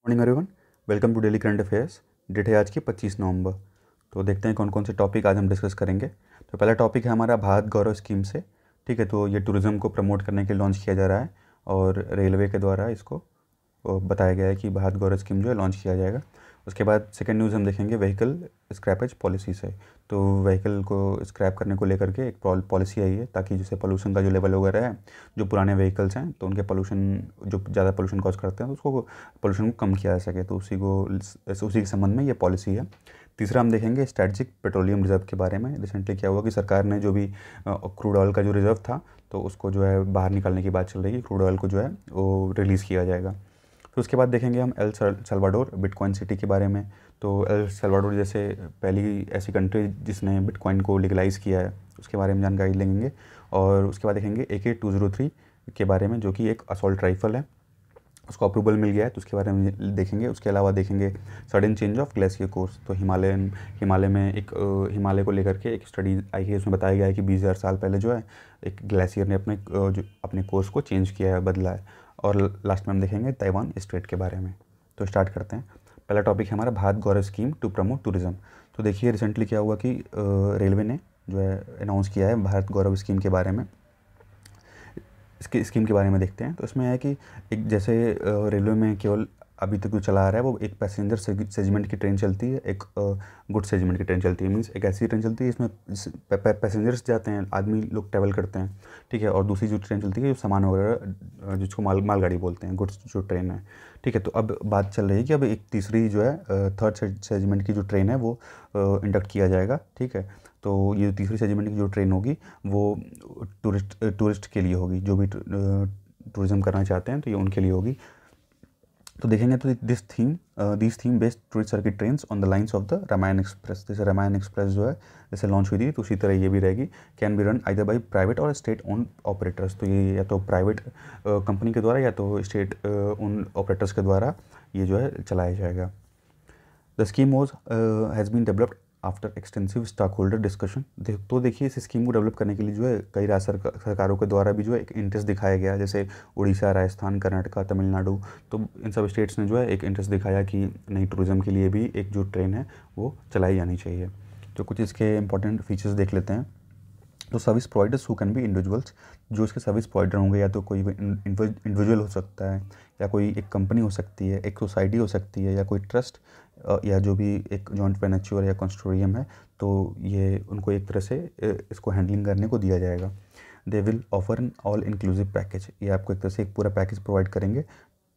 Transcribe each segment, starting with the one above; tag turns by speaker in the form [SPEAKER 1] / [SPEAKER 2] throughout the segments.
[SPEAKER 1] Morning everyone, welcome to daily current affairs. Date है आज की 25 नवंबर। तो देखते हैं कौन कौन से टॉपिक आज हम डिस्कस करेंगे। तो पहला टॉपिक है हमारा भारत गौरव स्कीम से। ठीक है, तो ये टूरिज़्म को प्रमोट करने के लिए लॉन्च किया जा रहा है और रेलवे के द्वारा इसको बताया गया है कि भारत गौरव स्कीम जो है लॉन्च किया जाएगा। उसके बाद सेकंड न्यूज़ हम देखेंगे व्हीकल स्क्रैपेज पॉलिसी से। तो व्हीकल को स्क्रैप करने को लेकर के एक पॉलिसी आई है ताकि जैसे पोल्यूशन का जो लेवल वगैरह है, जो पुराने व्हीकल्स हैं तो उनके पोल्यूशन जो ज़्यादा पोल्यूशन कॉज करते हैं तो उसको पोल्यूशन को कम किया जा सके, तो उसी के संबंध में ये पॉलिसी है। तीसरा हम देखेंगे स्ट्रेटजिक पेट्रोलियम रिजर्व के बारे में। रिसेंटली क्या हुआ कि सरकार ने जो भी क्रूड ऑयल का जो रिज़र्व था तो उसको जो है बाहर निकालने की बात चल रही है। क्रूड ऑयल को जो है वो रिलीज़ किया जाएगा। फिर उसके बाद देखेंगे हम एल सल्वाडोर बिटकॉइन सिटी के बारे में। तो एल सल्वाडोर जैसे पहली ऐसी कंट्री जिसने बिटकॉइन को लीगलाइज़ किया है, उसके बारे में जानकारी लेंगे। और उसके बाद देखेंगे AK-203 के बारे में, जो कि एक असॉल्ट राइफ़ल है, उसको अप्रूवल मिल गया है, तो उसके बारे में देखेंगे। उसके अलावा देखेंगे sudden change of glacier course. तो हिमालय में एक हिमालय को लेकर के एक स्टडी आई है, उसमें बताया गया है कि 20,000 साल पहले जो है एक ग्लेशियर ने अपने कोर्स को चेंज किया है, बदला है। और लास्ट में हम देखेंगे ताइवान स्ट्रेट के बारे में। तो स्टार्ट करते हैं। पहला टॉपिक है हमारा भारत गौरव स्कीम टू प्रमोट टूरिज़्म। तो देखिए रिसेंटली क्या हुआ कि रेलवे ने जो है अनाउंस किया है भारत गौरव स्कीम के बारे में। इसकी स्कीम के बारे में देखते हैं। तो इसमें है कि एक जैसे रेलवे में केवल अभी तक जो चला आ रहा है वो एक पैसेंजर सेगमेंट की ट्रेन चलती है, एक गुड सेगमेंट की ट्रेन चलती है। मीन्स एक ऐसी ट्रेन चलती है इसमें पैसेंजर्स जाते हैं, आदमी लोग ट्रैवल करते हैं, ठीक है। और दूसरी जो ट्रेन चलती है जो सामान वगैरह, जिसको मालगाड़ी बोलते हैं, गुड्स जो ट्रेन है, ठीक है। तो अब बात चल रही है कि अब एक तीसरी जो है थर्ड सेगमेंट की जो ट्रेन है वो इंडक्ट किया जाएगा, ठीक है। तो ये तीसरी सेगमेंट की जो ट्रेन होगी वो टूरिस्ट के लिए होगी, जो भी टूरिज़्म करना चाहते हैं तो ये उनके लिए होगी। तो देखेंगे तो this theme based tourist circuit trains on the lines of the Ramayan express. जैसे रामायण एक्सप्रेस जो है जैसे लॉन्च हुई थी तो उसी तरह ये भी रहेगी। Can be run either by private और स्टेट ओन ऑपरेटर्स। तो ये या तो प्राइवेट कंपनी के द्वारा या तो स्टेट ओन ऑपरेटर्स के द्वारा ये जो है चलाया जाएगा। The scheme was has been developed after extensive stakeholder discussion. तो देखिए इस स्कीम को डेवलप करने के लिए जो है कई राज्य सरकारों के द्वारा भी जो है एक इंटरेस्ट दिखाया गया, जैसे उड़ीसा, राजस्थान, कर्नाटका, तमिलनाडु। तो इन सब स्टेट्स ने जो है एक इंटरेस्ट दिखाया कि नई टूरिज़्म के लिए भी एक जो ट्रेन है वो चलाई जानी चाहिए। तो कुछ इसके इंपॉर्टेंट फीचर्स देख लेते हैं। तो service providers who can be individuals. जो इसके सर्विस प्रोवाइडर होंगे या तो कोई इंडिविजुअल हो सकता है, या कोई एक कंपनी हो सकती है, एक सोसाइटी हो सकती है, या कोई ट्रस्ट, या जो भी एक जॉइंट वेंचर या कंसोर्टियम है, तो ये उनको एक तरह से इसको हैंडलिंग करने को दिया जाएगा। They will offer an all inclusive package. ये आपको एक तरह से एक पूरा पैकेज प्रोवाइड करेंगे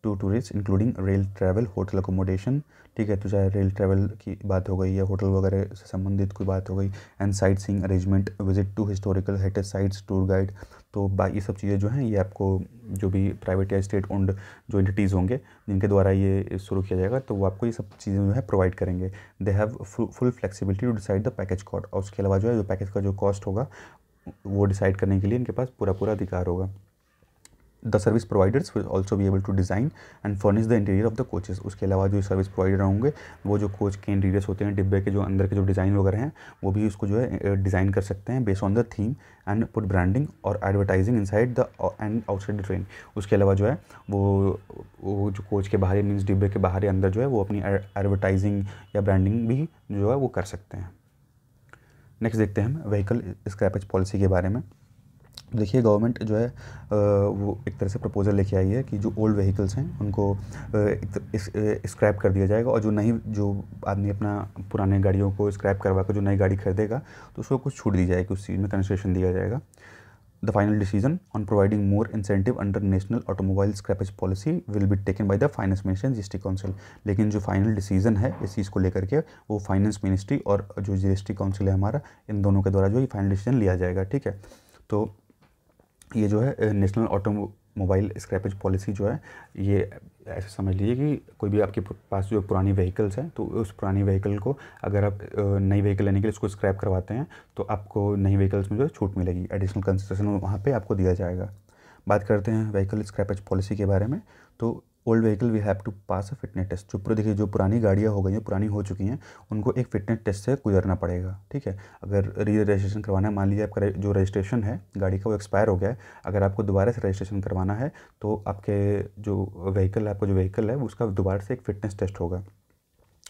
[SPEAKER 1] to tourist including rail travel, hotel accommodation, ठीक है। तो चाहे रेल ट्रैवल की बात हो गई या होटल वगैरह से संबंधित कोई बात हो गई, and sight seeing arrangement, visit to historical heritage sites, tour guide. तो ये सब चीज़ें जो हैं ये आपको जो भी प्राइवेट या स्टेट ओन्ड जो एंटिटीज़ होंगे जिनके द्वारा ये शुरू किया जाएगा तो वो आपको ये सब चीज़ें जो है प्रोवाइड करेंगे। They have full flexibility to decide the package cost. और उसके अलावा जो है जो पैकेज का जो कॉस्ट होगा वो डिसाइड करने के लिए इनके पास पूरा अधिकार होगा। The service providers will also be able to design and furnish the interior of the coaches. उसके अलावा जो सर्विस प्रोवाइडर होंगे वो जो कोच के इंटीरियर्स होते हैं, डिब्बे के जो अंदर के जो डिज़ाइन वगैरह हैं वो भी उसको जो है डिज़ाइन कर सकते हैं based on the theme and put branding और advertising inside the and outside the train. उसके अलावा जो है वो जो कोच के बाहरी मीन्स डिब्बे के बाहरी अंदर जो है वो अपनी एडवर्टाइजिंग या ब्रांडिंग भी जो है वो कर सकते हैं। नेक्स्ट देखते हैं हम व्हीकल स्क्रैपेज पॉलिसी के बारे में। देखिए गवर्नमेंट जो है वो एक तरह से प्रपोजल लेके आई है कि जो ओल्ड व्हीकल्स हैं उनको स्क्रैप कर दिया जाएगा, और जो आदमी अपना पुराने गाड़ियों को स्क्रैप करवा कर जो नई गाड़ी खरीदेगा तो उसको कुछ छूट दी जाएगी, उस चीज़ में कंसेशन दिया जाएगा। The final decision on providing more incentive under national automobile scrappage policy will be taken by the finance ministry and GST council. लेकिन जो फाइनल डिसीजन है इस चीज़ को लेकर के वो फाइनेंस मिनिस्ट्री और जो जीएसटी काउंसिल है हमारा, इन दोनों के द्वारा जो ये फाइनल डिसीजन लिया जाएगा, ठीक है। तो ये जो है नेशनल ऑटोमोबाइल स्क्रैपेज पॉलिसी जो है ये ऐसे समझ लीजिए कि कोई भी आपके पास जो पुरानी व्हीकल्स हैं तो उस पुरानी व्हीकल को अगर आप नई व्हीकल लेने के लिए उसको स्क्रैप करवाते हैं तो आपको नई व्हीकल्स में जो है छूट मिलेगी, एडिशनल कंसेशन वहाँ पे आपको दिया जाएगा। बात करते हैं व्हीकल स्क्रैपेज पॉलिसी के बारे में। तो old vehicle we have to pass a fitness test. जो देखिए जो पुरानी गाड़ियाँ हो गई हैं, पुरानी हो चुकी हैं, उनको एक फिटनेस टेस्ट से गुजरना पड़ेगा, ठीक है। अगर री रजिस्ट्रेशन करवाना है, मान लीजिए आपका जो रजिस्ट्रेशन है गाड़ी का वो एक्सपायर हो गया है, अगर आपको दोबारा से रजिस्ट्रेशन करवाना है तो आपके जो व्हीकल है, आपका जो व्हीकल है उसका दोबारा से एक फ़िटनेस टेस्ट होगा।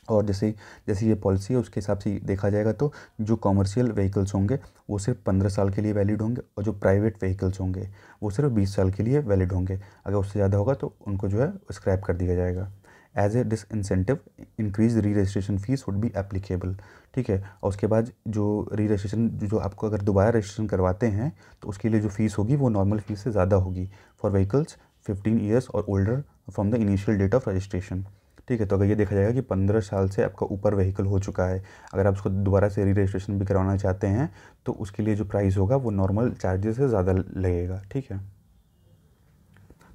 [SPEAKER 1] और जैसे जैसे ये पॉलिसी है उसके हिसाब से देखा जाएगा तो जो कॉमर्शियल व्हीकल्स होंगे वो सिर्फ 15 साल के लिए वैलिड होंगे, और जो प्राइवेट व्हीकल्स होंगे वो सिर्फ 20 साल के लिए वैलिड होंगे। अगर उससे ज़्यादा होगा तो उनको जो है स्क्रैप कर दिया जाएगा। As a disincentive increase re registration fee would be applicable, ठीक है। और उसके बाद जो री रजिस्ट्रेशन जो आपको अगर दोबारा रजिस्ट्रेशन करवाते हैं तो उसके लिए जो फ़ीस होगी वो नॉर्मल फ़ीस से ज़्यादा होगी फॉर व्हीकल्स 15 ईयर्स और older from the initial date of registration, ठीक है। तो अगर ये देखा जाएगा कि 15 साल से आपका ऊपर व्हीकल हो चुका है, अगर आप उसको दोबारा से री रजिस्ट्रेशन भी करवाना चाहते हैं तो उसके लिए जो प्राइस होगा वो नॉर्मल चार्जेस से ज़्यादा लगेगा, ठीक है।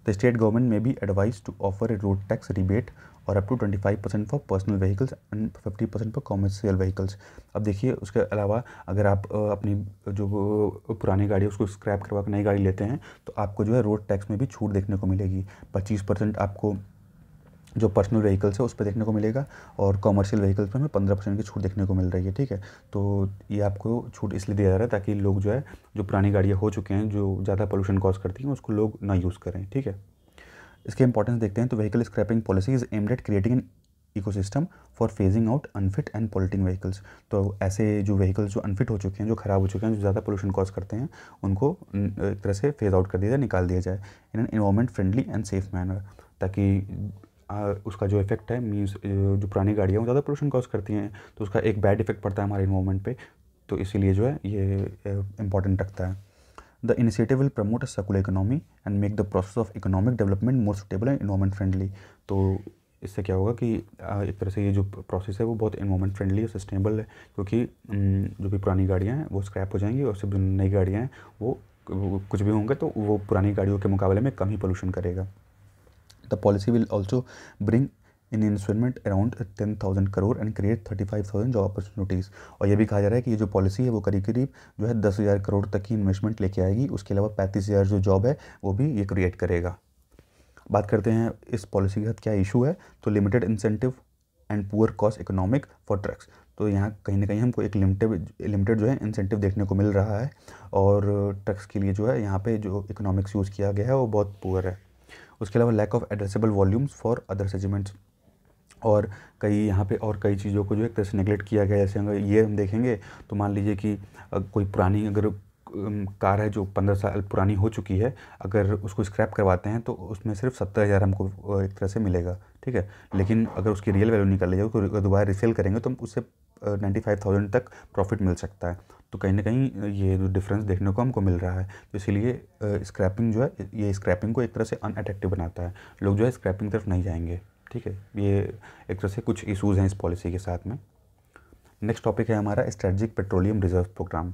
[SPEAKER 1] The state government may be advise to offer a road tax rebate और up to 25% for personal vehicles and 50% for commercial vehicles. अब देखिए उसके अलावा अगर आप अपनी जो पुरानी गाड़ी है उसको स्क्रैप करवा कर नई गाड़ी लेते हैं तो आपको जो है रोड टैक्स में भी छूट देखने को मिलेगी। 25% आपको जो पर्सनल व्हीकल्स है उस पर देखने को मिलेगा, और कॉमर्शियल व्हीकल्स पर हमें 15% की छूट देखने को मिल रही है, ठीक है। तो ये आपको छूट इसलिए दिया जा रहा है ताकि लोग जो है जो पुरानी गाड़ियाँ हो चुके हैं जो ज़्यादा पोल्यूशन कॉज करती हैं उसको लोग ना यूज़ करें, ठीक है। इसके इंपॉर्टेंस देखते हैं तो vehicle scrapping policy is aimed at creating an ecosystem for phasing out unfit and polluting vehicles. तो ऐसे जो व्हीकल्स जो अनफिट हो चुके हैं, जो ख़राब हो चुके हैं, जो ज़्यादा पोल्यूशन कॉज करते हैं, उनको एक तरह से फेज आउट कर दिया जाए, निकाल दिया जाए in an environment friendly and safe manner, ताकि उसका जो इफेक्ट है मीन्स जो पुरानी गाड़ियाँ वो ज़्यादा पोल्यूशन कॉज करती हैं तो उसका एक बैड इफेक्ट पड़ता है हमारे इन्वायरमेंट पे, तो इसीलिए जो है ये इम्पॉर्टेंट रखता है। The initiative will promote a circular economy and make the process of economic development more suitable and environment friendly. तो इससे क्या होगा कि एक तरह से ये जो प्रोसेस है वो बहुत इन्वायरमेंट फ्रेंडली और सस्टेनेबल है, क्योंकि जो भी पुरानी गाड़ियाँ हैं वो स्क्रैप हो जाएंगी और सिर्फ जो नई गाड़ियाँ हैं वो कुछ भी होंगे तो वो पुरानी गाड़ियों के मुकाबले में कम ही पोल्यूशन करेगा। The policy will also bring in investment around 10,000 crore and create 35,000 job opportunities. और ये भी कहा जा रहा है कि ये जो पॉलिसी है वो करीब करीब जो है 10,000 करोड़ तक की इन्वेस्टमेंट लेके आएगी। उसके अलावा 35,000 जो जॉब है वो भी ये क्रिएट करेगा। बात करते हैं इस पॉलिसी के साथ क्या इशू है, तो limited incentive and poor cost economic for trucks. तो यहाँ कहीं ना कहीं हमको एक लिमिटेड जो है इंसेंटिव देखने को मिल रहा है, और ट्रक्स के लिए जो है यहाँ पे जो इकोनॉमिक्स यूज़ किया गया है वो बहुत पुअर है। उसके अलावा lack of addressable volumes for other segments, और कई यहाँ पे और कई चीज़ों को जो है एक तरह से नेगलेक्ट किया गया है। जैसे अगर ये हम देखेंगे तो मान लीजिए कि कोई पुरानी अगर कार है जो 15 साल पुरानी हो चुकी है, अगर उसको स्क्रैप करवाते हैं तो उसमें सिर्फ 70,000 हमको एक तरह से मिलेगा, ठीक है। लेकिन अगर उसकी रियल वैल्यू निकाल जाए उसको दोबारा रिसेल करेंगे तो उससे 95,000 तक प्रॉफिट मिल सकता है। तो कहीं ना कहीं ये जो डिफरेंस देखने को हमको मिल रहा है, तो इसीलिए स्क्रैपिंग जो है ये स्क्रैपिंग को एक तरह से अनअट्रैक्टिव बनाता है, लोग जो है स्क्रैपिंग तरफ नहीं जाएंगे, ठीक है। ये एक तरह से कुछ इशूज़ हैं इस पॉलिसी के साथ में। नेक्स्ट टॉपिक है हमारा स्ट्रेटजिक पेट्रोलियम रिजर्व प्रोग्राम।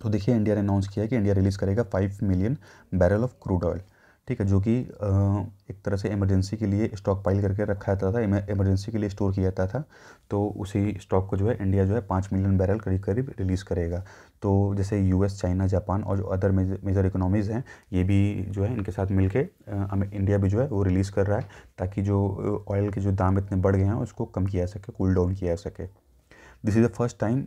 [SPEAKER 1] तो देखिए इंडिया ने अनाउंस किया है कि इंडिया रिलीज़ करेगा 5 million barrel of crude oil, ठीक है, जो कि एक तरह से इमरजेंसी के लिए स्टॉक पाइल करके रखा जाता था, इमरजेंसी के लिए स्टोर किया जाता था। तो उसी स्टॉक को जो है इंडिया जो है 5 मिलियन बैरल करीब करीब रिलीज़ करेगा। तो जैसे यूएस, चाइना, जापान और जो अदर मेजर इकोनॉमीज़ हैं ये भी जो है इनके साथ मिलके इंडिया भी जो है वो रिलीज़ कर रहा है, ताकि जो ऑयल के जो दाम इतने बढ़ गए हैं उसको कम किया जा सके, कूल डाउन किया जा सके। This is the first time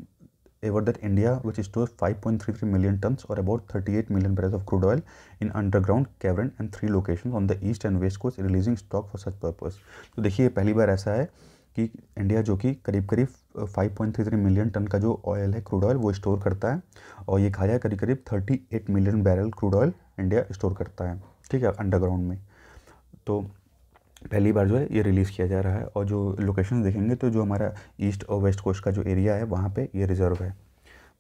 [SPEAKER 1] ever that India, which stores 5.33 million tons or about 38 million barrels of crude oil in underground cavern and 3 locations on the east and west coast, releasing stock for such purpose। तो देखिए पहली बार ऐसा है कि India जो कि करीब करीब 5.33 मिलियन टन का जो ऑयल है, क्रूड ऑयल, वो स्टोर करता है, और ये कहा जाए करीब करीब 38 million barrel crude oil India store करता है, ठीक है, अंडरग्राउंड में। तो पहली बार जो है ये रिलीज़ किया जा रहा है, और जो लोकेशन देखेंगे तो जो हमारा ईस्ट और वेस्ट कोस्ट का जो एरिया है वहाँ पे ये रिजर्व है।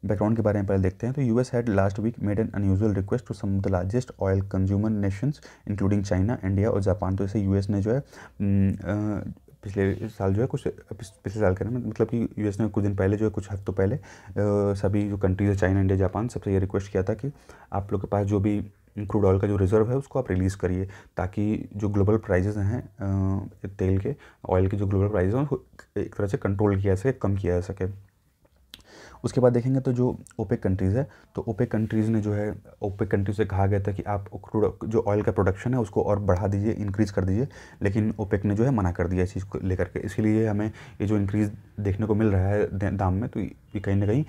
[SPEAKER 1] बैकग्राउंड के बारे में पहले देखते हैं। तो US had last week made an unusual request to some of the largest oil consumer nations including China, India और जापान। तो इसे यूएस ने जो है पिछले साल जो है कुछ पिछले साल का मतलब कि यूएस ने कुछ दिन पहले जो है कुछ हफ्तों पहले सभी जो कंट्रीज है चाइना, इंडिया, जापान, सबसे ये रिक्वेस्ट किया था कि आप लोग के पास जो भी क्रूड ऑयल का जो रिज़र्व है उसको आप रिलीज़ करिए, ताकि जो ग्लोबल प्राइजेस हैं तेल के, ऑयल के जो ग्लोबल प्राइजेस हैं उसको एक तरह से कंट्रोल किया जा सके, कम किया जा सके। उसके बाद देखेंगे तो जो ओपेक कंट्रीज़ है, तो ओपेक कंट्रीज़ ने जो है, ओपेक कंट्रीज से कहा गया था कि आप क्रूड जो ऑयल का प्रोडक्शन है उसको और बढ़ा दीजिए, इंक्रीज़ कर दीजिए, लेकिन ओपेक ने जो है मना कर दिया इस चीज़ को लेकर के। इसीलिए हमें ये जो इंक्रीज़ देखने को मिल रहा है दाम में, तो ये कहीं ना कहीं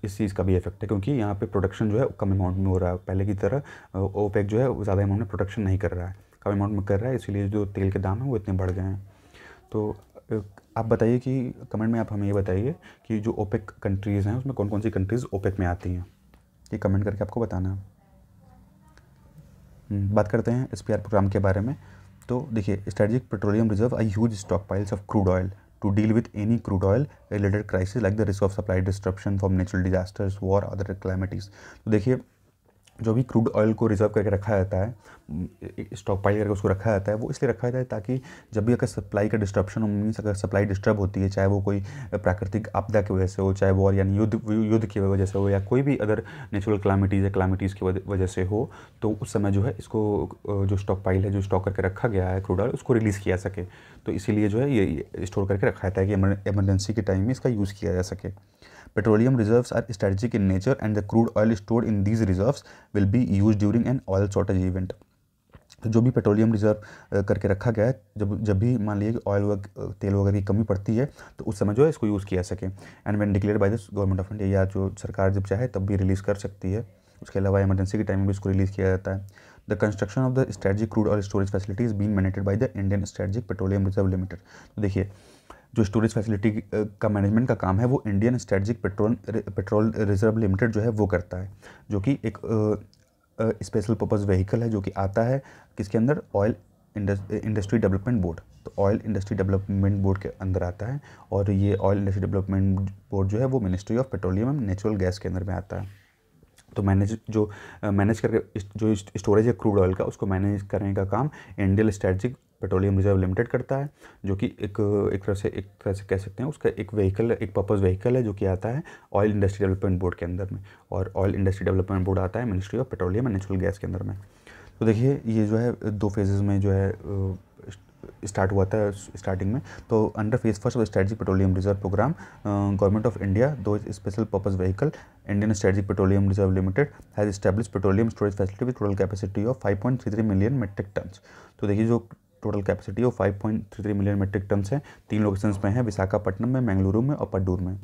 [SPEAKER 1] इस चीज़ का भी इफेक्ट है, क्योंकि यहाँ पे प्रोडक्शन जो है कम अमाउंट में हो रहा है। पहले की तरह ओपेक जो है ज़्यादा अमाउंट में प्रोडक्शन नहीं कर रहा है, कम अमाउंट में कर रहा है, इसीलिए जो तेल के दाम हैं वो इतने बढ़ गए हैं। तो आप बताइए कि कमेंट में आप हमें ये बताइए कि जो ओपेक कंट्रीज़ हैं उसमें कौन कौन सी कंट्रीज़ ओपेक में आती हैं, ये कमेंट करके आपको बताना है। बात करते हैं SPR प्रोग्राम के बारे में। तो देखिए, strategic petroleum reserve are huge stockpiles of crude oil to deal with any crude oil related crisis like the risk of supply disruption from natural disasters, war, other calamities. तो देखिए, जो भी crude oil को reserve करके रखा जाता है, stock pile करके उसको रखा जाता है, वो इसलिए रखा जाता है ताकि जब भी अगर सप्लाई का डिस्ट्रप्शन हो, मीन्स अगर सप्लाई डिस्टर्ब होती है, चाहे वो कोई प्राकृतिक आपदा की वजह से हो, चाहे वॉर यानी युद्ध की वजह से हो, या कोई भी अदर नेचुरल क्लामिटीज़ या क्लामिटीज़ की वजह से हो, तो उस समय जो है इसको जो स्टॉक पाइल है, जो स्टॉक करके रखा गया है क्रूड ऑयल, उसको रिलीज़ किया सके। तो इसीलिए जो है ये स्टोर करके रखा जाता है कि इमरजेंसी के टाइम में इसका यूज़ किया जा सके। Petroleum reserves are strategic in nature and the crude oil stored in these reserves will be used during an oil shortage event. तो जो भी पेट्रोलियम रिजर्व करके रखा गया है, जब भी मान लीजिए कि तेल वगैरह की कमी पड़ती है, तो उस समय जो है इसको यूज़ किया सके। And when declare by the government of India, या जो सरकार जब चाहे तब भी रिलीज़ कर सकती है। उसके अलावा इमरजेंसी के टाइम में भी इसको रिलीज़ किया जाता है। The construction of the strategic crude oil storage facility is been managed by the Indian strategic petroleum reserve Limited. तो देखिए, जो स्टोरेज फैसिलिटी का मैनेजमेंट का काम है वो Indian strategic petrol reserve limited जो है वो करता है, जो कि एक स्पेशल पर्पस व्हीकल है, जो कि आता है किसके अंदर, ऑयल इंडस्ट्री डेवलपमेंट बोर्ड। तो ऑयल इंडस्ट्री डेवलपमेंट बोर्ड के अंदर आता है, और ये ऑयल इंडस्ट्री डेवलपमेंट बोर्ड जो है वो ministry of petroleum and natural gas के अंदर में आता है। तो मैनेज करके जो स्टोरेज है क्रूड ऑयल का, उसको मैनेज करने का काम Indian strategic petroleum reserve limited करता है, जो कि एक तरह से कह सकते हैं उसका एक व्हीकल, एक पर्पस व्हीकल है, जो कि आता है ऑयल इंडस्ट्री डेवलपमेंट बोर्ड के अंदर में, और ऑयल इंडस्ट्री डेवलपमेंट बोर्ड आता है ministry of petroleum and natural gas के अंदर में। तो देखिए, ये जो है 2 फेजेज़ में जो है स्टार्ट हुआ था स्टार्टिंग में। तो under phase first of strategic petroleum reserve program, government of India दो special purpose vehicle Indian strategic petroleum reserve limited has established petroleum storage facility with total capacity of 5.33 million metric tons. तो देखिए, जो total capacity of 5.33 million metric tons है, 3 locations में है, विशाखापट्टनम में, बेंगलुरु में और पड्डूर में।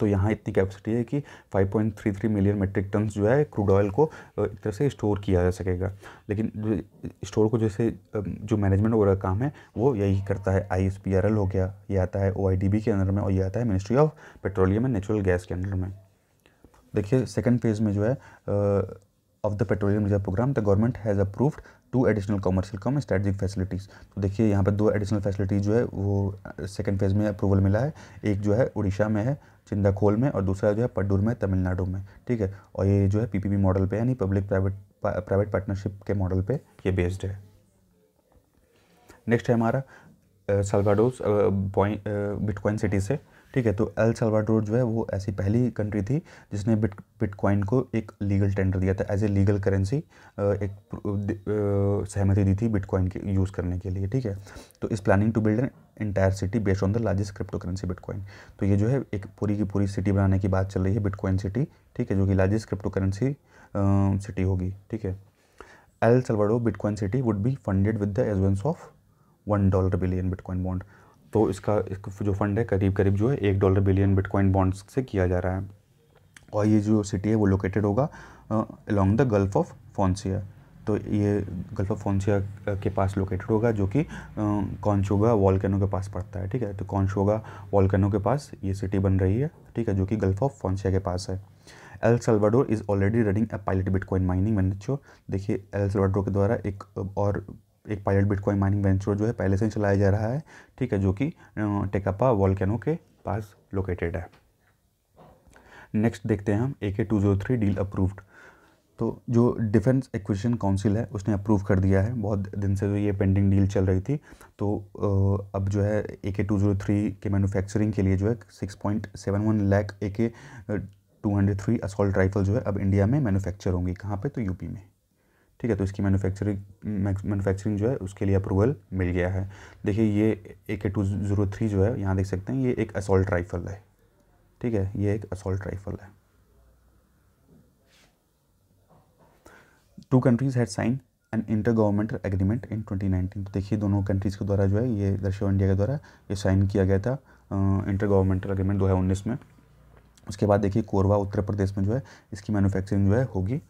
[SPEAKER 1] तो यहाँ इतनी कैपेसिटी है कि 5.33 मिलियन मेट्रिक टन्स जो है क्रूड ऑयल को एक तरह से स्टोर किया जा सकेगा। लेकिन स्टोर को जैसे जो मैनेजमेंट वगैरह काम है वो यही करता है, ISPRL हो गया, ये आता है OIDB के अंदर में, और ये आता है ministry of petroleum and natural gas के अंदर में। देखिए, सेकंड फेज़ में जो है of the petroleum reserve program, the government has approved 2 additional commercial cum strategic facilities. तो देखिए, यहाँ पर 2 एडिशनल फैसिलिटीज़ जो है वो सेकंड फेज़ में अप्रूवल मिला है। एक जो है उड़ीसा में है, चिंदाखोल में, और दूसरा जो है पड्डूर में, तमिलनाडु में। ठीक है, और ये जो है PPP मॉडल पे, यानी पब्लिक प्राइवेट पार्टनरशिप के मॉडल पे ये बेस्ड है। नेक्स्ट है हमारा साल्वाडोर बिटकॉइन सिटी से। ठीक है, तो एल साल्वाडोर जो है वो ऐसी पहली कंट्री थी जिसने बिटकॉइन को एक लीगल टेंडर दिया था, एज ए लीगल करेंसी एक सहमति दी थी बिटकॉइन के यूज़ करने के लिए। ठीक है, तो is planning to build an entire city based on the largest cryptocurrency Bitcoin. तो ये जो है एक पूरी की पूरी सिटी बनाने की बात चल रही है, बिटकॉइन सिटी। ठीक है, जो कि लार्जेस्ट क्रिप्टो करेंसी सिटी होगी। ठीक है, El Salvador bitcoin city would be funded with the issuance of $1 billion bitcoin bond. तो इसका जो फंड है करीब करीब जो है $1 बिलियन बिटकॉइन बॉन्ड्स से किया जा रहा है। और ये जो सिटी है वो लोकेटेड होगा अलोंग द गल्फ ऑफ फोंसिया। तो ये गल्फ ऑफ फोंसिया के पास लोकेटेड होगा, जो कि कॉन्चोगा वॉल्केनो के पास पड़ता है। ठीक है, तो कॉन्चोगा वॉल्केनो के पास ये सिटी बन रही है। ठीक है, जो कि गल्फ ऑफ फोंसिया के पास है। El Salvador is already running a pilot bitcoin mining venture. देखिए, एल साल्वाडोर के द्वारा एक पायलट बिटकॉइन माइनिंग वेंचर जो है पहले से चलाया जा रहा है। ठीक है, जो कि टेकापा वॉल्केनो के पास लोकेटेड है। नेक्स्ट देखते हैं हम AK-203 डील अप्रूव्ड। तो जो डिफेंस एक्विजिशन काउंसिल है उसने अप्रूव कर दिया है। बहुत दिन से जो ये पेंडिंग डील चल रही थी, तो अब जो है AK-203 के मैन्युफैक्चरिंग के लिए जो है 6.71 लाख AK-203 असॉल्ट राइफल जो है अब इंडिया में मैन्युफैक्चर होंगी। कहाँ पे? तो यूपी में। ठीक है, तो इसकी मैन्युफैक्चरिंग जो है उसके लिए अप्रूवल मिल गया है। देखिए, ये AK-203 जो है यहाँ देख सकते हैं, ये एक असॉल्ट राइफल है। ठीक है, ये एक असॉल्ट राइफल है। 2 countries had sign an intergovernmental agreement in 2019। तो देखिए दोनों कंट्रीज़ के द्वारा जो है ये रशिया और इंडिया के द्वारा ये साइन किया गया था इंटर गवर्नमेंटल एग्रीमेंट 2019 में। उसके बाद देखिए कोरबा उत्तर प्रदेश में जो है इसकी मैन्युफैक्चरिंग जो है होगी।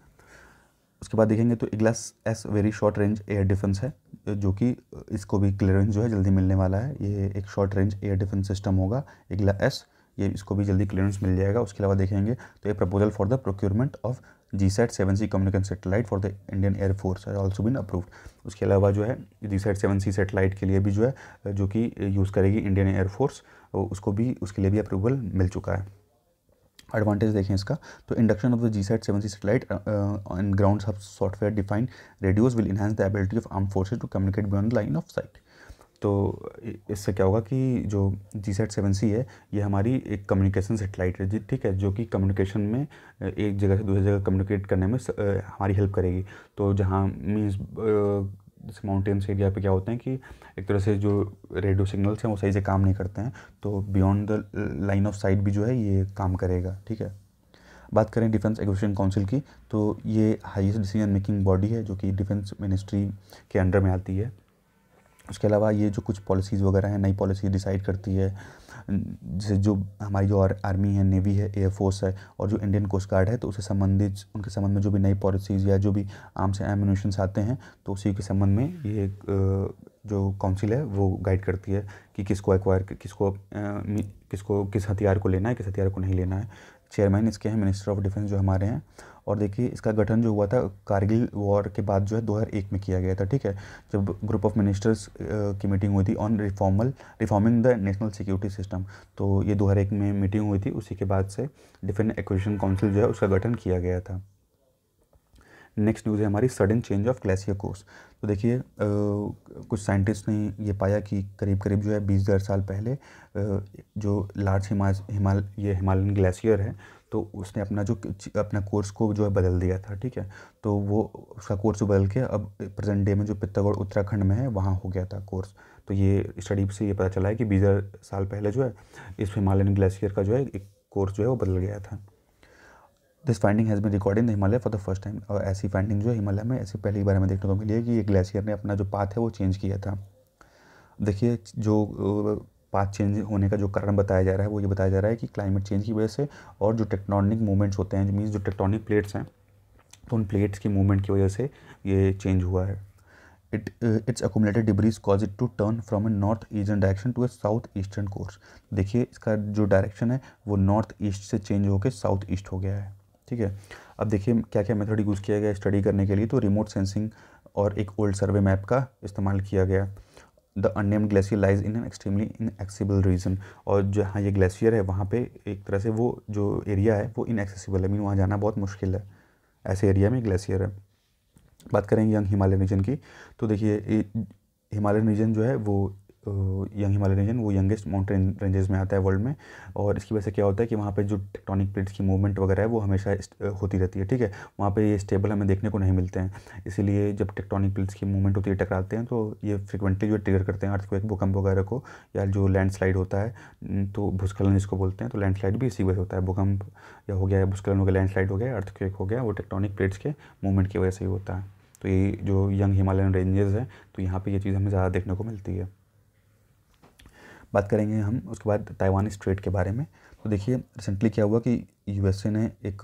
[SPEAKER 1] उसके बाद देखेंगे तो Iglas S very short range air defence है, जो कि इसको भी क्लियरेंस जो है जल्दी मिलने वाला है। ये एक short range air defence system होगा इग्ला एस, ये इसको भी जल्दी क्लियरेंस मिल जाएगा। उसके अलावा देखेंगे तो ये proposal for the procurement of GSAT-7C communication satellite for the Indian air force है ऑल्सो बीन अप्रूव्ड। उसके अलावा जो है GSAT-7C सैटेलाइट के लिए भी जो है जो कि यूज़ करेगी इंडियन एयरफोर्स, उसको भी उसके लिए भी अप्रूवल मिल चुका है। एडवांटेज देखें इसका तो induction of the GSAT-7C satellite on ground सब software defined radios will enhance the ability of arm forces to communicate beyond the line of sight. तो इससे क्या होगा कि जो GSAT-7C है ये हमारी एक कम्युनिकेशन सेटेलाइट है जी, ठीक है, जो कि कम्युनिकेशन में एक जगह से दूसरी जगह कम्युनिकेट करने में हमारी हेल्प करेगी। तो जहाँ मीन्स जैसे माउंटेन्स एरिया पे क्या होते हैं कि एक तरह से जो रेडियो सिग्नल्स हैं वो सही से काम नहीं करते हैं, तो beyond the line of site भी जो है ये काम करेगा, ठीक है। बात करें डिफेंस एक्विजिशन काउंसिल की, तो ये हाईएस्ट डिसीजन मेकिंग बॉडी है जो कि डिफेंस मिनिस्ट्री के अंडर में आती है। उसके अलावा ये जो कुछ पॉलिसीज़ वगैरह हैं, नई पॉलिसी डिसाइड करती है, जैसे जो हमारी जो आर्मी है, नेवी है, एयरफोर्स है और जो इंडियन कोस्ट गार्ड है, तो उससे संबंधित उनके संबंध में जो भी नई पॉलिसीज़ या जो भी आर्म्स एंड एम्यूनिशंस आते हैं तो उसी के संबंध में ये जो काउंसिल है वो गाइड करती है कि किसको एक्वायर किसको किस हथियार को लेना है, किस हथियार को नहीं लेना है। चेयरमैन इसके हैं मिनिस्टर ऑफ डिफेंस जो हमारे हैं। और देखिए इसका गठन जो हुआ था कारगिल वॉर के बाद जो है 2001 में किया गया था, ठीक है, जब ग्रुप ऑफ मिनिस्टर्स की मीटिंग हुई थी on reforming the national security system. तो ये 2001 में मीटिंग हुई थी, उसी के बाद से डिफेंस एक्विजिशन काउंसिल जो है उसका गठन किया गया था। नेक्स्ट न्यूज़ है हमारी sudden change of glacier course. तो देखिए कुछ साइंटिस्ट ने ये पाया कि करीब करीब जो है 20,000 साल पहले जो लार्ज हिमालयन ग्लेशियर है तो उसने अपना कोर्स को जो है बदल दिया था, ठीक है। तो वो उसका कोर्स बदल के अब प्रेजेंट डे में जो पित्तौगढ़ उत्तराखंड में है वहाँ हो गया था कोर्स। तो ये स्टडी से ये पता चला है कि 20,000 साल पहले जो है इस हिमालयन ग्लेशियर का जो है एक कोर्स जो है वो बदल गया था। This finding has been record in the Himalaya for the first time. और ऐसी फाइंडिंग जो है हिमालय में ऐसी पहली बार हमें देखने को मिली है कि ये ग्लेशियर ने अपना जो पाथ है वो चेंज किया था। देखिए जो पाथ चेंज होने का जो कारण बताया जा रहा है वो ये बताया जा रहा है कि क्लाइमेट चेंज की वजह से और जो टेक्टोनिक मूवमेंट्स होते हैं, मीन्स जो टेक्टोनिक प्लेट्स हैं, तो उन प्लेट्स की मूवमेंट की वजह से ये चेंज हुआ है। Its accumulated debris cause it to turn from a north eastern direction to a south eastern course. देखिए इसका जो डायरेक्शन है वो नॉर्थ ईस्ट से चेंज होकर साउथ ईस्ट हो गया है, ठीक है। अब देखिए क्या क्या मेथड यूज़ किया गया स्टडी करने के लिए, तो रिमोट सेंसिंग और एक ओल्ड सर्वे मैप का इस्तेमाल किया गया। The unnamed glacier lies in an extremely inaccessible region. और जहाँ ये ग्लेशियर है वहाँ पे एक तरह से वो जो एरिया है वो इनएक्सेसिबल है, मीन वहाँ जाना बहुत मुश्किल है, ऐसे एरिया में ग्लेशियर है। बात करेंगे यंग हिमालयन रीजन की, तो देखिए हिमालयन रीजन जो है वो यंग हिमालयन रीजन वो यंगेस्ट माउंटेन रेंजेस में आता है वर्ल्ड में। और इसकी वजह से क्या होता है कि वहाँ पे जो टेक्टोनिक प्लेट्स की मूवमेंट वगैरह है वो हमेशा होती रहती है, ठीक है। वहाँ पे ये स्टेबल हमें देखने को नहीं मिलते हैं, इसीलिए जब टेक्टोनिक प्लेट्स की मूवमेंट होती है, टकराते हैं, तो ये फ्रिक्वेंटली जो ट्रिगर करते हैं अर्थक्वेक, भूकंप वगैरह को, या जो लैंडस्लाइड होता है तो भूस्खलन जिसको बोलते हैं, तो लैंडस्लाइड भी इसी वजह से होता है। भूकंप या हो गया, भूस्खलन हो गया, लैंडस्लाइड हो गया, अर्थक्वेक हो गया, वो टेक्टोनिक प्लेट्स के मूवमेंट की वजह से ही होता है। तो ये जो यंग हिमालयन रेंजेस हैं तो यहाँ पे ये चीज़ हमें ज़्यादा देखने को मिलती है। बात करेंगे हम उसके बाद ताइवान स्ट्रेट के बारे में। तो देखिए रिसेंटली क्या हुआ कि यूएसए ने एक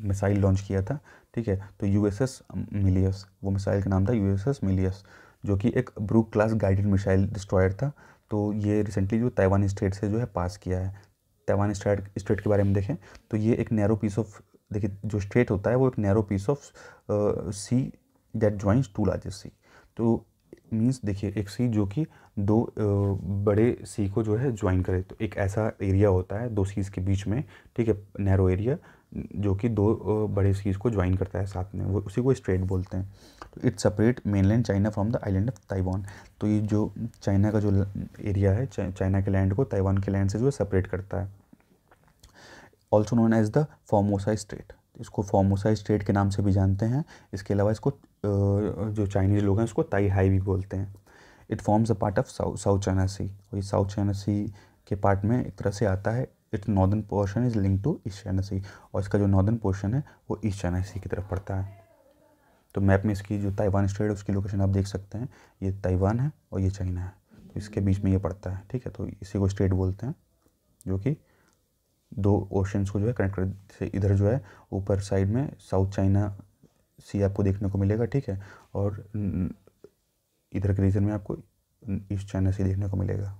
[SPEAKER 1] मिसाइल लॉन्च किया था, ठीक है। तो यूएसएस मिलियस, वो मिसाइल का नाम था यूएसएस मिलियस, जो कि एक Brooke class guided missile destroyer था। तो ये रिसेंटली जो ताइवान स्ट्रेट से जो है पास किया है। ताइवान स्ट्रेट के बारे में देखें तो ये एक नैरो पीस ऑफ, देखिए जो स्ट्रेट होता है वो एक narrow piece of sea that joins to largest sea. तो मीन्स देखिए एक सी जो कि दो बड़े सी को जो है ज्वाइन करे, तो एक ऐसा एरिया होता है दो सीज़ के बीच में, ठीक है, नैरो एरिया जो कि दो बड़े सीज़ को ज्वाइन करता है साथ में, वो उसी को स्ट्रेट बोलते हैं। तो it separate mainland China from the island of Taiwan. तो ये जो चाइना का जो एरिया है, चाइना के लैंड को ताइवान के लैंड से जो है सेपरेट करता है। Also known as the Formosa Strait, इसको फॉर्मोसा स्ट्रेट के नाम से भी जानते हैं। इसके अलावा इसको जो चाइनीज़ लोग हैं उसको ताई हाई भी बोलते हैं। It forms a part of South China Sea, वही साउथ चाइना सी के पार्ट में एक तरह से आता है its northern portion is link to East China Sea, और इसका जो नॉर्दर्न पोर्शन है वो ईस्ट चाइना सी की तरफ पड़ता है। तो मैप में इसकी जो ताइवान स्टेट है उसकी लोकेशन आप देख सकते हैं, ये ताइवान है और ये चाइना है, तो इसके बीच में ये पड़ता है, ठीक है। तो इसी को स्टेट बोलते हैं, जो कि दो ओशंस को जो है कनेक्ट कर से, इधर जो है ऊपर साइड में साउथ चाइना सी आपको देखने को मिलेगा, ठीक है, और इधर के रीजन में आपको ईस्ट चाइना सी देखने को मिलेगा।